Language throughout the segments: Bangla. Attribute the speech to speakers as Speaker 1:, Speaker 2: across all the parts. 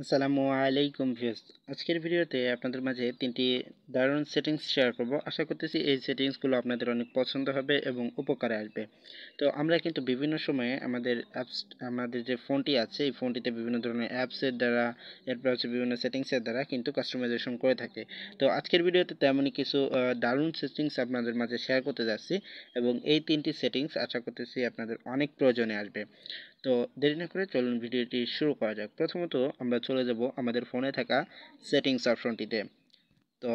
Speaker 1: আসসালামু আলাইকুম ভিউয়ার্স। আজকের ভিডিওতে আপনাদের মাঝে তিনটি দারুণ সেটিংস শেয়ার করব। আশা করতেছি এই সেটিংসগুলো আপনাদের অনেক পছন্দ হবে এবং উপকারে আসবে। তো আমরা কিন্তু বিভিন্ন সময়ে আমাদের যে ফোনটি আছে এই ফোনটিতে বিভিন্ন ধরনের অ্যাপসের দ্বারা এরপর হচ্ছে বিভিন্ন সেটিংসের দ্বারা কিন্তু কাস্টমাইজেশন করে থাকে। তো আজকের ভিডিওতে তেমনই কিছু দারুণ সেটিংস আপনাদের মাঝে শেয়ার করতে যাচ্ছি এবং এই তিনটি সেটিংস আশা করতেছি আপনাদের অনেক প্রয়োজনে আসবে। তো দেরি না করে চলুন ভিডিওটি শুরু করা যাক। প্রথমত আমরা চলে যাব আমাদের ফোনে থাকা সেটিংস অপশনটিতে। তো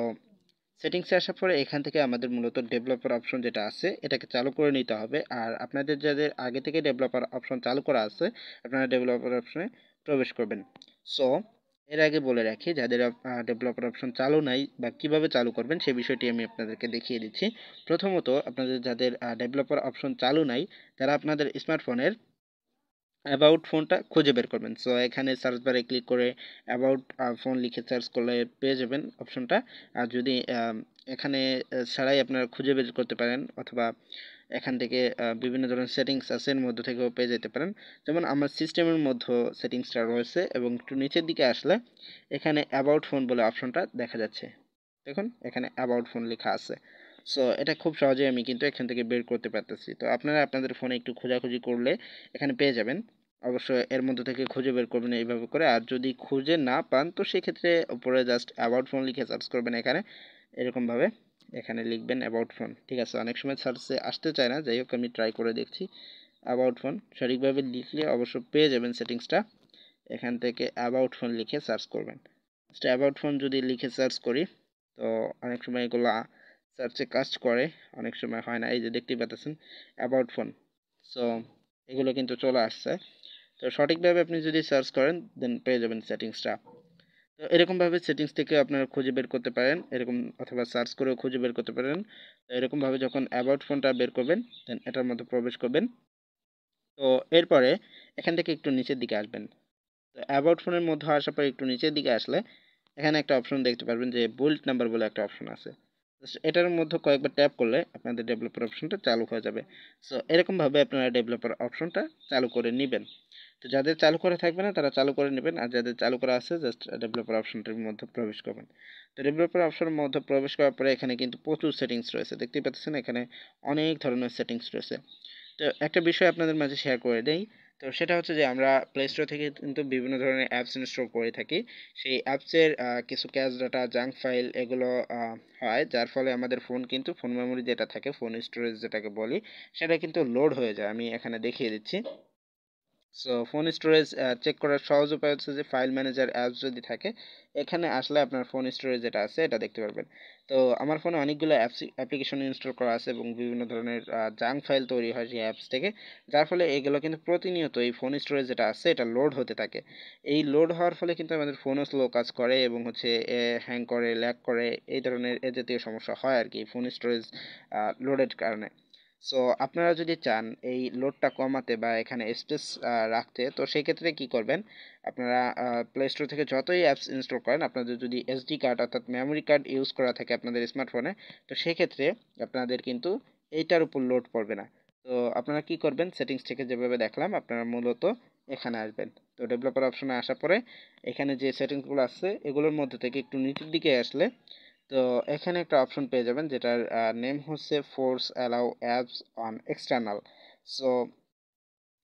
Speaker 1: সেটিংসে আসার পরে এখান থেকে আমাদের মূলত ডেভেলপার অপশন যেটা আছে এটাকে চালু করে নিতে হবে। আর আপনাদের যাদের আগে থেকে ডেভেলপার অপশন চালু করা আছে আপনারা ডেভেলপার অপশনে প্রবেশ করবেন। সো এর আগে বলে রাখি, যাদের ডেভেলপার অপশন চালু নাই বা কিভাবে চালু করবেন সেই বিষয়টি আমি আপনাদেরকে দেখিয়ে দিচ্ছি। প্রথমত আপনাদের যাদের ডেভেলপার অপশন চালু নাই তারা আপনাদের স্মার্টফোনের অ্যাবাউট ফোনটা খুঁজে বের করবেন। সো এখানে সার্চ বারে ক্লিক করে অ্যাবাউট ফোন লিখে সার্চ করলে পেয়ে যাবেন অপশনটা। আর যদি এখানে ছাড়াই আপনারা খুঁজে বের করতে পারেন, অথবা এখান থেকে বিভিন্ন ধরনের সেটিংস আছে এর মধ্যে থেকেও পেয়ে যেতে পারেন। যেমন আমার সিস্টেমের মধ্যে সেটিংসটা রয়েছে এবং একটু নিচের দিকে আসলে এখানে অ্যাবাউট ফোন বলে অপশনটা দেখা যাচ্ছে। দেখুন এখানে অ্যাবাউট ফোন লেখা আছে। সো এটা খুব সহজেই আমি কিন্তু এখান থেকে বের করতে পারতেছি। তো আপনারা আপনাদের ফোনে একটু খোঁজাখুঁজি করলে এখানে পেয়ে যাবেন। অবশ্যই এর মধ্যে থেকে খুঁজে বের করবেন এইভাবে করে। আর যদি খুঁজে না পান তো সেক্ষেত্রে উপরে জাস্ট অ্যাবাউট ফোন লিখে সার্চ করবেন এখানে এরকমভাবে। এখানে লিখবেন অ্যাবাউট ফোন, ঠিক আছে। অনেক সময় সার্চে আসতে চায় না, যাই হোক আমি ট্রাই করে দেখছি। অ্যাবাউট ফোন সঠিকভাবে লিখলে অবশ্য পেয়ে যাবেন সেটিংসটা। এখান থেকে অ্যাবাউট ফোন লিখে সার্চ করবেন। অ্যাবাউট ফোন যদি লিখে সার্চ করি তো অনেক সময় এগুলো সার্চে কাজ করে, অনেক সময় হয় না। এই যে দেখতেই পাচ্ছেন অ্যাবাউট ফোন। সো এগুলো কিন্তু চলে আসছে। তো সঠিকভাবে আপনি যদি সার্চ করেন দেন পেয়ে যাবেন সেটিংসটা। তো এরকমভাবে সেটিংস থেকে আপনারা খুঁজে বের করতে পারেন এরকম, অথবা সার্চ করেও খুঁজে বের করতে পারেন। তো এরকমভাবে যখন অ্যাবাউট ফোনটা বের করবেন দেন এটার মধ্যে প্রবেশ করবেন। তো এরপরে এখান থেকে একটু নিচের দিকে আসবেন। তো অ্যাবাউট ফোনের মধ্যে আসার পর একটু নিচের দিকে আসলে এখানে একটা অপশন দেখতে পারবেন যে বুল্ট নাম্বার বলে একটা অপশন আছে। এটার মধ্যে কয়েকবার ট্যাপ করলে আপনাদের ডেভেলপার অপশনটা চালু হয়ে যাবে। সো এরকমভাবে আপনারা ডেভেলপার অপশনটা চালু করে নেবেন। তো যাদের চালু করা থাকবে না তারা চালু করে নেবেন, আর যাদের চালু করা আছে জাস্ট ডেভেলপার অপশনটির মধ্যে প্রবেশ করবেন। তো ডেভেলপার অপশনের মধ্যে প্রবেশ করার পরে এখানে কিন্তু প্রচুর সেটিংস রয়েছে, দেখতেই পাচ্ছেন এখানে অনেক ধরনের সেটিংস রয়েছে। তো একটা বিষয় আপনাদের মাঝে শেয়ার করে দেই। তো সেটা হচ্ছে যে আমরা প্লে স্টোর থেকে কিন্তু বিভিন্ন ধরনের অ্যাপস ইনস্টল করে থাকি। সেই অ্যাপসের কিছু ক্যাশ ডাটা, জাঙ্ক ফাইল এগুলো হয়, যার ফলে আমাদের ফোন কিন্তু ফোন মেমোরি যেটা থাকে, ফোন স্টোরেজ যেটাকে বলি, সেটা কিন্তু লোড হয়ে যায়। আমি এখানে দেখিয়ে দিচ্ছি। সো ফোন স্টোরেজ চেক করার সহজ উপায় হচ্ছে যে ফাইল ম্যানেজার অ্যাপস যদি থাকে এখানে আসলে আপনার ফোন স্টোরেজ যেটা আছে এটা দেখতে পারবেন। তো আমার ফোনে অনেকগুলো অ্যাপ্লিকেশন ইনস্টল করা আছে এবং বিভিন্ন ধরনের জাঙ্ক ফাইল তৈরি হয় সেই অ্যাপস থেকে, যার ফলে এগুলো কিন্তু প্রতিনিয়ত এই ফোন স্টোরেজ যেটা আছে এটা লোড হতে থাকে। এই লোড হওয়ার ফলে কিন্তু আমাদের ফোনও স্লো কাজ করে এবং হচ্ছে হ্যাং করে, ল্যাগ করে, এই ধরনের এ জাতীয় সমস্যা হয় আর কি ফোন স্টোরেজ লোডের কারণে। সো আপনারা যদি চান এই লোডটা কমাতে বা এখানে স্পেস রাখতে, তো সেই ক্ষেত্রে কি করবেন, আপনারা প্লে স্টোর থেকে যতই অ্যাপস ইনস্টল করেন আপনাদের যদি এসডি কার্ড অর্থাৎ মেমোরি কার্ড ইউজ করা থাকে আপনাদের স্মার্টফোনে, তো সেক্ষেত্রে আপনাদের কিন্তু এইটার উপর লোড পড়বে না। তো আপনারা কি করবেন, সেটিংস থেকে যেভাবে দেখলাম আপনারা মূলত এখানে আসবেন। তো ডেভেলপার অপশনে আসার পরে এখানে যে সেটিংসগুলো আছে এগুলোর মধ্যে থেকে একটু নিচের দিকে আসলে তো এখানে একটা অপশন পেয়ে যাবেন যেটার নেম হচ্ছে force allow apps on external. So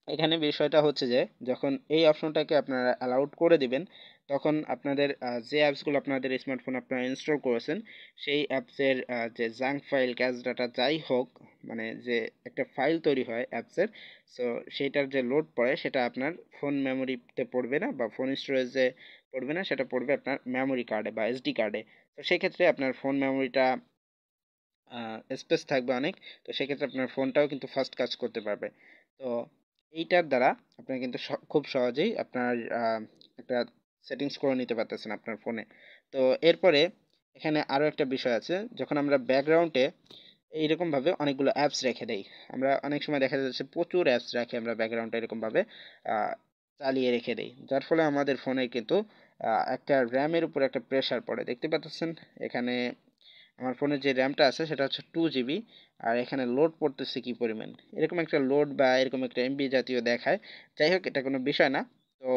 Speaker 1: এখানে বিষয়টা হচ্ছে যে যখন এই অপশনটাকে আপনারা অ্যালাউড করে দিবেন তখন আপনাদের যে অ্যাপসগুলো আপনাদের স্মার্টফোন আপনারা ইনস্টল করেছেন সেই অ্যাপসের যে জাঙ্ক ফাইল, ক্যাশ ডাটা যাই হোক, মানে যে একটা ফাইল তৈরি হয় অ্যাপসের, সো সেইটার যে লোড পড়ে সেটা আপনার ফোন মেমোরিতে পড়বে না বা ফোন স্টোরেজে পড়বে না, সেটা পড়বে আপনার মেমোরি কার্ডে বা এসডি কার্ডে। তো সেক্ষেত্রে আপনার ফোন মেমোরিটা স্পেস থাকবে অনেক। তো সেক্ষেত্রে আপনার ফোনটাও কিন্তু ফাস্ট কাজ করতে পারবে। তো এইটার দ্বারা আপনি কিন্তু খুব সহজেই আপনার একটা সেটিংস করে নিতে পারতেছেন আপনার ফোনে। তো এরপরে এখানে আরও একটা বিষয় আছে, যখন আমরা ব্যাকগ্রাউন্ডে এইরকমভাবে অনেকগুলো অ্যাপস রেখে দেই, আমরা অনেক সময় দেখা যাচ্ছে প্রচুর অ্যাপস রাখি আমরা ব্যাকগ্রাউন্ডে এরকমভাবে আহ, চালিয়ে রেখে দেই, যার ফলে আমাদের ফোনে কিন্তু একটা র্যামের উপর একটা প্রেশার পড়ে, দেখতে পাচ্ছেন এখানে আমার ফোনে যে র্যামটা আছে সেটা হচ্ছে 2 জিবি, আর এখানে লোড পড়তেছে কি পরিমাণ, এরকম একটা লোড বা এরকম একটা এমবি জাতীয় দেখায়। যাই হোক এটা কোনো বিষয় না। তো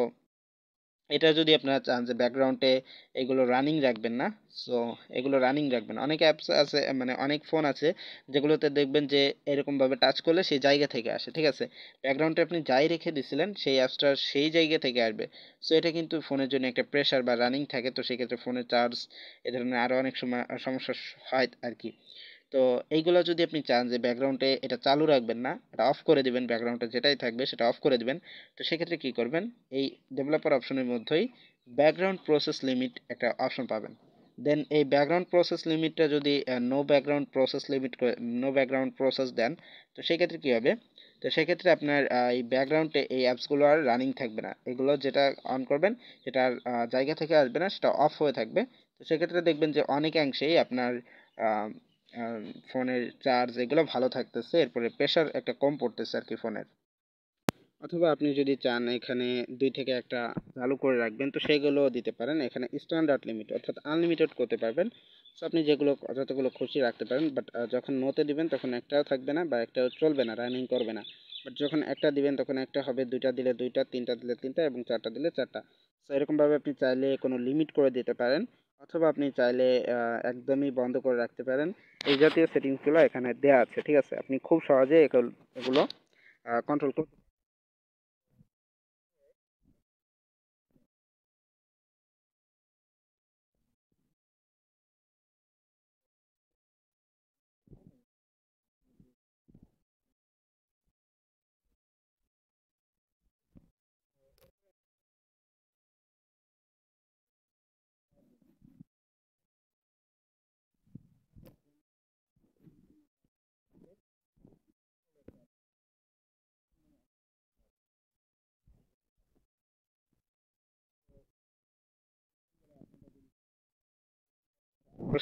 Speaker 1: এটা যদি আপনারা চান যে ব্যাকগ্রাউন্ডে এগুলো রানিং রাখবেন না, সো এগুলো রানিং রাখবেন। অনেক অ্যাপস আছে, মানে অনেক ফোন আছে যেগুলোতে দেখবেন যে এরকমভাবে টাচ করলে সেই জায়গা থেকে আসে, ঠিক আছে? ব্যাকগ্রাউন্ডে আপনি যাই রেখে দিছিলেন সেই অ্যাপসটা সেই জায়গা থেকে আসবে। সো এটা কিন্তু ফোনের জন্য একটা প্রেশার বা রানিং থাকে, তো সেক্ষেত্রে ফোনের চার্জ এ ধরনের আরও অনেক সময় সমস্যা হয় আর কি। তো এইগুলো যদি আপনি চান যে ব্যাকগ্রাউন্ডে এটা চালু রাখবেন না, এটা অফ করে দিবেন, ব্যাকগ্রাউন্ডে যেটাই থাকবে সেটা অফ করে দিবেন। তো সেক্ষেত্রে কী করবেন, এই ডেভেলপার অপশনের মধ্যেই ব্যাকগ্রাউন্ড প্রসেস লিমিট একটা অপশন পাবেন। দেন এই ব্যাকগ্রাউন্ড প্রসেস লিমিটটা যদি নো ব্যাকগ্রাউন্ড প্রসেস দেন, তো সেক্ষেত্রে কী হবে, তো সেক্ষেত্রে আপনার এই ব্যাকগ্রাউন্ডে এই অ্যাপসগুলো আর রানিং থাকবে না, এগুলো যেটা অন করবেন সেটার জায়গা থেকে আসবে না, সেটা অফ হয়ে থাকবে। তো সেক্ষেত্রে দেখবেন যে অনেকাংশেই আপনার ফোনের চার্জ এগুলো ভালো থাকতেছে, এরপরে প্রেশার একটা কম পড়তেছে আর কি ফোনের। অথবা আপনি যদি চান এখানে 2 থেকে একটা চালু করে রাখবেন, তো সেগুলো দিতে পারেন। এখানে স্ট্যান্ডার্ড লিমিট অর্থাৎ আনলিমিটেড করতে পারবেন। সো আপনি যেগুলো যতগুলো খুশি রাখতে পারেন, বাট যখন নোতে দিবেন তখন একটাও থাকবে না বা একটাও চলবে না, রানিং করবে না। বাট যখন একটা দিবেন তখন একটা হবে, দুইটা দিলে দুইটা, তিনটা দিলে তিনটা এবং চারটা দিলে চারটা। সো এরকমভাবে আপনি চাইলে কোনো লিমিট করে দিতে পারেন, অথবা আপনি চাইলে একদমই বন্ধ করে রাখতে পারেন। এই জাতীয় সেটিংসগুলো এখানে দেওয়া আছে, ঠিক আছে? আপনি খুব সহজে এগুলো কন্ট্রোল করতে।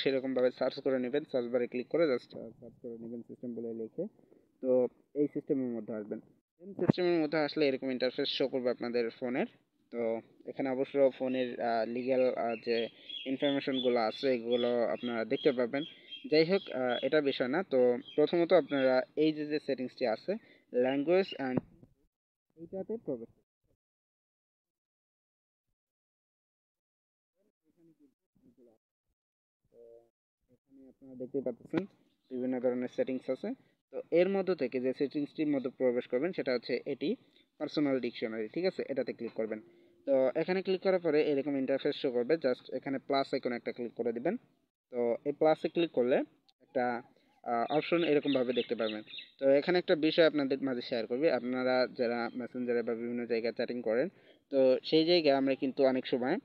Speaker 1: সেরকমভাবে সার্চ করে নেবেন, সার্চ বারে ক্লিক করে জাস্ট সার্চ করে নেবেন সিস্টেম বলে লিখে। তো এই সিস্টেমের মধ্যে আসবেন। সিস্টেমের মধ্যে আসলে এরকম ইন্টারফেস শো করবে আপনাদের ফোনের। তো এখানে অবশ্য ফোনের লিগ্যাল যে ইনফরমেশনগুলো আছে এগুলো আপনারা দেখতে পাবেন। যাই হোক, এটা বিষয় না। তো প্রথমত আপনারা এই যে যে সেটিংসটি আছে, ল্যাঙ্গুয়েজ অ্যান্ড এইটাতে প্রবেশ করবেন। তো এখানে আপনারা দেখতে পাচ্ছেন বিভিন্ন ধরনের সেটিংস আছে। তো এর মধ্যে থেকে যে সেটিংসটির মধ্যে প্রবেশ করবেন সেটা হচ্ছে এটি, পার্সোনাল ডিকশনারি, ঠিক আছে? এটাতে ক্লিক করবেন। তো এখানে ক্লিক করার পরে এরকম ইন্টারফেস শো করবে, জাস্ট এখানে প্লাস আইকনে একটা ক্লিক করে দিবেন। তো এই প্লাসে ক্লিক করলে একটা অপশন এরকমভাবে দেখতে পাবেন। তো এখানে একটা বিষয় আপনাদের মাঝে শেয়ার করবি, আপনারা যারা মেসেঞ্জারে বা বিভিন্ন জায়গায় চ্যাটিং করেন, তো সেই জায়গায় আমরা কিন্তু অনেক সময়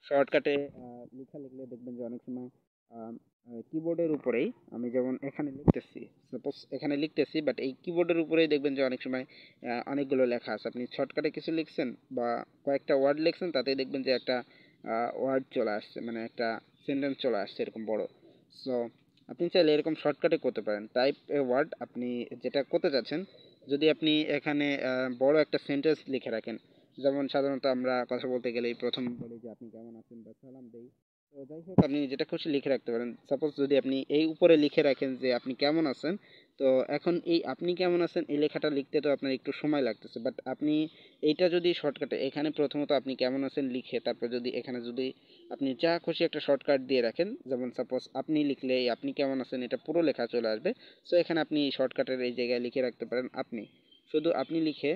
Speaker 1: শর্টকাটে লেখা লিখলে দেখবেন যে অনেক সময় কিবোর্ডের উপরেই, আমি যেমন এখানে লিখতেছি, সাপোজ এখানে লিখতেছি, বাট এই কিবোর্ডের উপরেই দেখবেন যে অনেক সময় অনেকগুলো লেখা আছে। আপনি শর্টকাটে কিছু লিখছেন বা কয়েকটা ওয়ার্ড লিখছেন, তাতেই দেখবেন যে একটা ওয়ার্ড চলে আসছে, মানে একটা সেন্টেন্স চলে আসছে এরকম বড়। সো আপনি চাইলে এরকম শর্টকাটে করতে পারেন, টাইপ এ ওয়ার্ড আপনি যেটা করতে চাচ্ছেন। যদি আপনি এখানে বড় একটা সেন্টেন্স লিখে রাখেন, যেমন সাধারণত আমরা কথা বলতে গেলেই প্রথম বলি যে আপনি কেমন আছেন বা সালাম দেই। তো যাই হোক, আপনি যেটা খুশি লিখে রাখতে পারেন। সাপোজ যদি আপনি এই উপরে লিখে রাখেন যে আপনি কেমন আছেন, তো এখন এই আপনি কেমন আছেন এই লেখাটা লিখতে তো আপনার একটু সময় লাগতেছে, বাট আপনি এইটা যদি শর্টকাটে এখানে প্রথমত আপনি কেমন আছেন লিখে, তারপর যদি এখানে যদি আপনি যা খুশি একটা শর্টকাট দিয়ে রাখেন, যেমন সাপোজ আপনি লিখলে এই আপনি কেমন আছেন এটা পুরো লেখা চলে আসবে। সো এখানে আপনি শর্টকাটের এই জায়গায় লিখে রাখতে পারেন আপনি, শুধু আপনি লিখে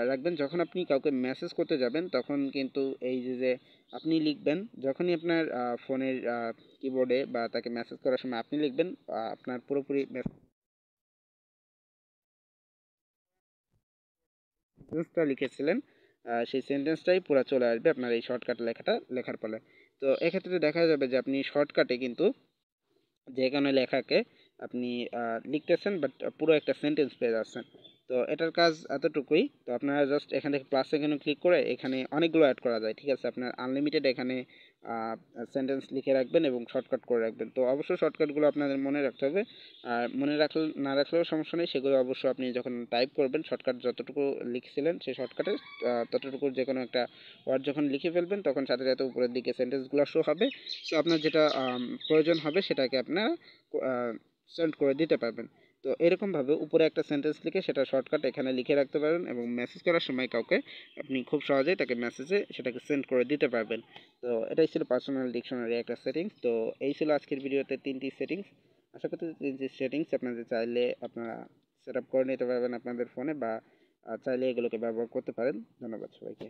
Speaker 1: রাখবেন। যখন আপনি কাউকে মেসেজ করতে যাবেন তখন কিন্তু এই যে যে আপনি লিখবেন, যখনই আপনার ফোনের কিবোর্ডে বা তাকে মেসেজ করার সময় আপনি লিখবেন, আপনার পুরোপুরি সেন্টেন্সটা লিখেছিলেন সেই সেন্টেন্সটাই পুরো চলে আসবে আপনার এই শর্টকাট লেখাটা লেখার ফলে। তো এক্ষেত্রে দেখা যাবে যে আপনি শর্টকাটে কিন্তু যে কোনো লেখাকে আপনি লিখতেছেন, বাট পুরো একটা সেন্টেন্স পেয়ে যাচ্ছেন। তো এটার কাজ এতটুকুই। তো আপনারা জাস্ট এখান থেকে প্লাস এখানে ক্লিক করে এখানে অনেকগুলো অ্যাড করা যায়, ঠিক আছে? আপনার আনলিমিটেড এখানে সেন্টেন্স লিখে রাখবেন এবং শর্টকাট করে রাখবেন। তো অবশ্যই শর্টকাটগুলো আপনাদের মনে রাখতে হবে। আর মনে রাখলে না রাখলেও সমস্যা নেই, সেগুলো অবশ্য আপনি যখন টাইপ করবেন শর্টকাট যতটুকু লিখছিলেন সেই শর্টকাটে ততটুকু যে কোনো একটা ওয়ার্ড যখন লিখে ফেলবেন তখন সাথে সাথে উপরের দিকে সেন্টেন্সগুলো শো হবে। সো আপনার যেটা প্রয়োজন হবে সেটাকে আপনারা সেন্ড করে দিতে পারবেন। তো এরকমভাবে উপরে একটা সেন্টেন্স লিখে সেটা শর্টকাট এখানে লিখে রাখতে পারেন এবং মেসেজ করার সময় কাউকে আপনি খুব সহজেই তাকে মেসেজে সেটাকে সেন্ড করে দিতে পারবেন। তো এটাই ছিল পার্সোনাল ডিকশনারি একটা সেটিংস। তো এই ছিল আজকের ভিডিওতে 3টি সেটিংস। আশা করছি 3টি সেটিংস আপনাদের চাইলে আপনারা সেট আপ করে নিতে পারবেন আপনাদের ফোনে, বা চাইলে এগুলোকে ব্যবহার করতে পারেন। ধন্যবাদ সবাইকে।